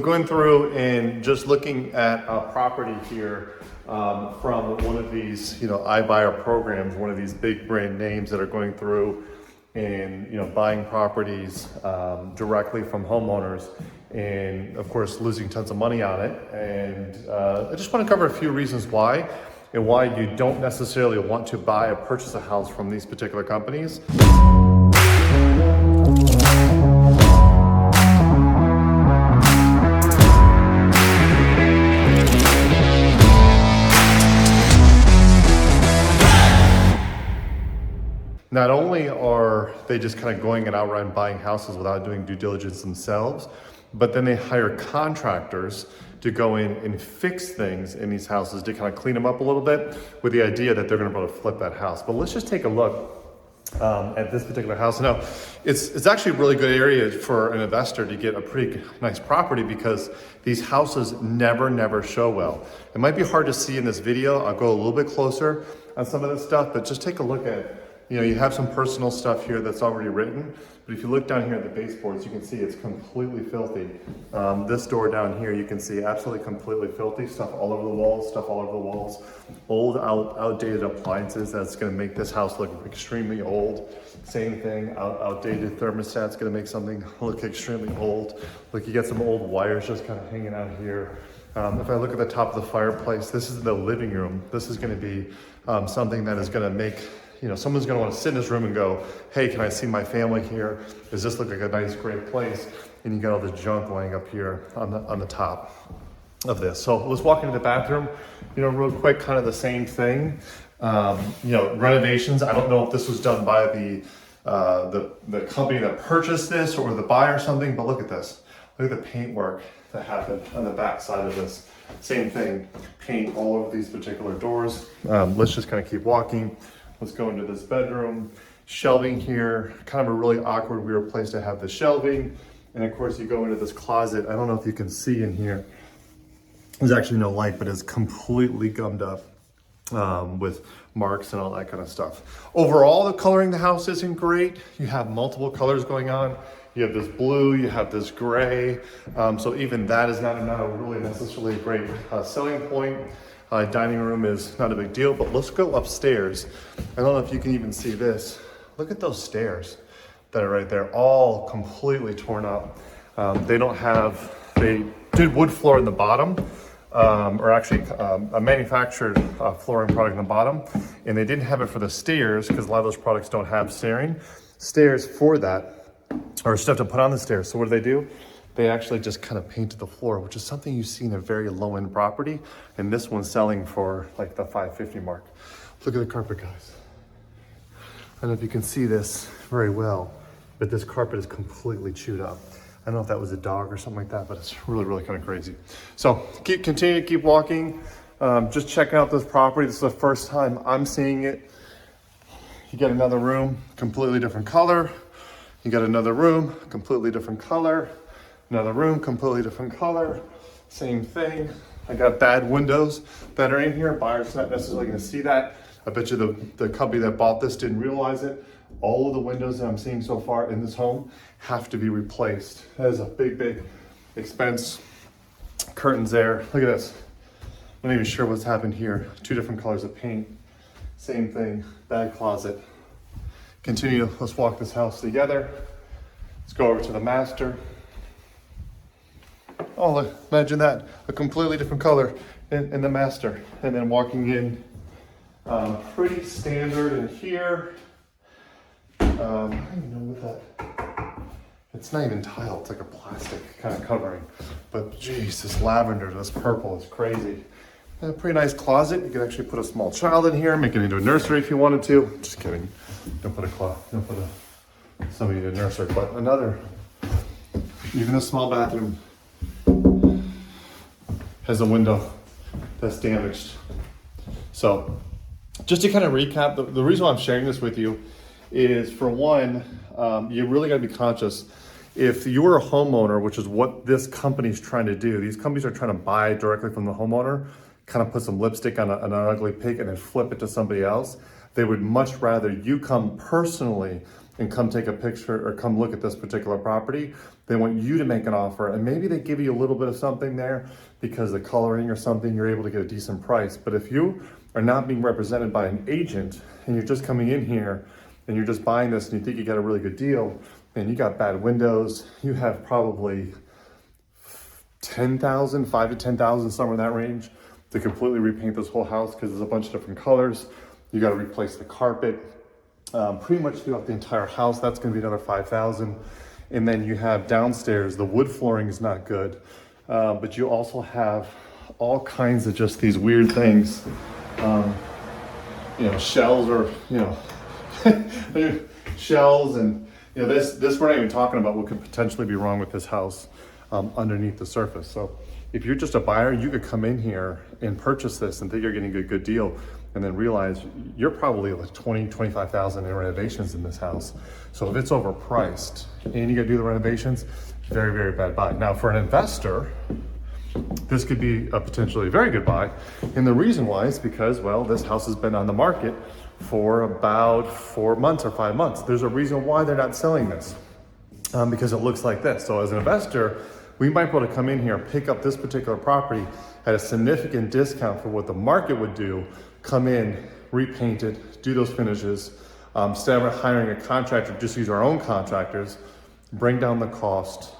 Going through and just looking at a property here from one of these, iBuyer programs, one of these big brand names that are going through and, buying properties directly from homeowners and of course losing tons of money on it. And I just want to cover a few reasons why and why you don't necessarily want to buy or purchase a house from these particular companies. Not only are they just kind of going and outright buying houses without doing due diligence themselves, but then they hire contractors to go in and fix things in these houses to kind of clean them up a little bit with the idea that they're going to be able to flip that house. But let's just take a look at this particular house. Now, it's actually a really good area for an investor to get a pretty nice property because these houses never show well. It might be hard to see in this video. I'll go a little bit closer on some of this stuff, but just take a look at, you have some personal stuff here that's already written, but if you look down here at the baseboards, you can see it's completely filthy. This door down here, you can see absolutely completely filthy, stuff all over the walls, old outdated appliances. That's gonna make this house look extremely old. Same thing, outdated thermostat's gonna make something look extremely old. Look, you get some old wires just kind of hanging out here. If I look at the top of the fireplace, this is the living room. This is gonna be something that is gonna make, someone's gonna wanna sit in this room and go, hey, can I see my family here? Does this look like a nice, great place? And you got all this junk laying up here on the top of this. So let's walk into the bathroom, real quick, kind of the same thing. Renovations. I don't know if this was done by the company that purchased this or the buyer or something, but look at this. Look at the paintwork that happened on the back side of this. Same thing, paint all over these particular doors. Let's just kind of keep walking. Let's go into this bedroom. Shelving here, kind of a really awkward, weird place to have the shelving. And of course you go into this closet. I don't know if you can see in here. There's actually no light, but it's completely gummed up with marks and all that kind of stuff. Overall, the coloring of the house isn't great. You have multiple colors going on. You have this blue, you have this gray. So even that is not a really necessarily great selling point. Dining room is not a big deal, but let's go upstairs. I don't know if you can even see this. Look at those stairs that are right there, all completely torn up. They did wood floor in the bottom, or actually a manufactured flooring product in the bottom, and they didn't have it for the stairs because a lot of those products don't have stairs for that, or stuff to put on the stairs. So what do? They actually just kind of painted the floor, which is something you see in a very low-end property. And this one's selling for like the $550 mark. Look at the carpet, guys. I don't know if you can see this very well, but this carpet is completely chewed up. I don't know if that was a dog or something like that, but it's really kind of crazy. So continue to keep walking. Just checking out this property. This is the first time I'm seeing it. You get another room, completely different color. You got another room, completely different color. Another room, completely different color. Same thing. I got bad windows that are in here. Buyer's not necessarily gonna see that. I bet you the company that bought this didn't realize it. All of the windows that I'm seeing so far in this home have to be replaced. That is a big expense. Curtains there. Look at this. I'm not even sure what's happened here. Two different colors of paint. Same thing, bad closet. Continue, let's walk this house together. Let's go over to the master. Oh, look, imagine that, a completely different color in the master. And then walking in, pretty standard in here. I don't even know what that, it's not even tile, it's like a plastic kind of covering. But geez, this lavender, this purple is crazy. A pretty nice closet. You could actually put a small child in here, make it into a nursery if you wanted to. Just kidding, don't put somebody in a nursery, but even a small bathroom has a window that's damaged. So just to kind of recap, the reason why I'm sharing this with you is, for one, you really got to be conscious. If you're a homeowner, which is what this company's trying to do, these companies are trying to buy directly from the homeowner, kind of put some lipstick on an ugly pig and then flip it to somebody else. They would much rather you come personally and come take a picture or come look at this particular property. They want you to make an offer, and maybe they give you a little bit of something there because the coloring or something, you're able to get a decent price. But if you are not being represented by an agent and you're just coming in here and you're just buying this and you think you got a really good deal, and you got bad windows, you have probably 10,000, 5 to 10,000, somewhere in that range, to completely repaint this whole house because there's a bunch of different colors. You got to replace the carpet, pretty much throughout the entire house. That's going to be another 5,000. And then you have downstairs, the wood flooring is not good, but you also have all kinds of just these weird things, shells or shells, and this we're not even talking about what could potentially be wrong with this house underneath the surface. So if you're just a buyer, you could come in here and purchase this and think you're getting a good deal, and then realize you're probably like 20, 25,000 in renovations in this house. So if it's overpriced and you gotta do the renovations, very, very bad buy. Now for an investor, this could be a potentially very good buy. And the reason why is because, well, this house has been on the market for about 4 months or 5 months. There's a reason why they're not selling this, because it looks like this. So as an investor, we might be able to come in here and pick up this particular property at a significant discount for what the market would do, come in, repaint it, do those finishes, instead of hiring a contractor, just use our own contractors, bring down the cost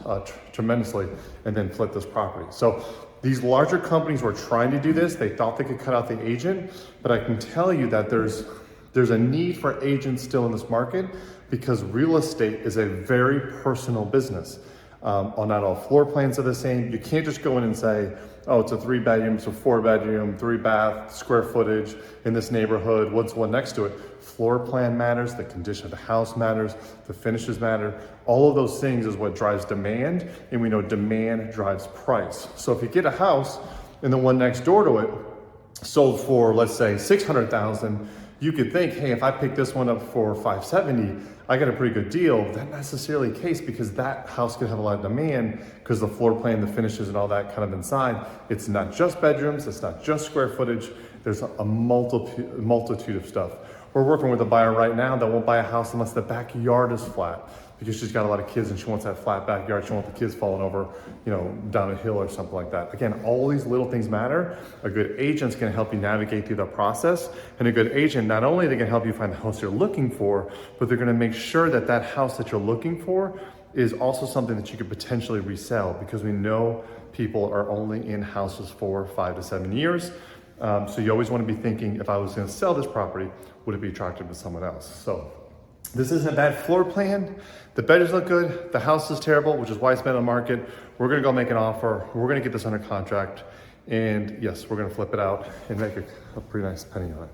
tremendously, and then flip this property. So these larger companies were trying to do this. They thought they could cut out the agent, but I can tell you that there's a need for agents still in this market because real estate is a very personal business. Not all floor plans are the same. You can't just go in and say, oh, it's a 3 bedroom, it's a 4 bedroom, 3 bath, square footage in this neighborhood, what's one next to it? Floor plan matters, the condition of the house matters, the finishes matter. All of those things is what drives demand, and we know demand drives price. So if you get a house and the one next door to it sold for, let's say, 600,000, you could think, hey, if I pick this one up for 570, I got a pretty good deal. That's not necessarily the case because that house could have a lot of demand because the floor plan, the finishes and all that kind of inside. It's not just bedrooms, it's not just square footage. There's a multitude of stuff. We're working with a buyer right now that won't buy a house unless the backyard is flat because she's got a lot of kids and she wants that flat backyard. She wants the kids falling over, down a hill or something like that. Again, all these little things matter. A good agent's gonna help you navigate through that process. And a good agent, not only they can help you find the house you're looking for, but they're gonna make sure that that house that you're looking for is also something that you could potentially resell because we know people are only in houses for 5 to 7 years. So you always wanna be thinking, if I was gonna sell this property, would it be attractive to someone else? So this isn't a bad floor plan. The bedrooms look good. The house is terrible, which is why it's been on the market. We're gonna go make an offer. We're gonna get this under contract. And yes, we're gonna flip it out and make a pretty nice penny on it.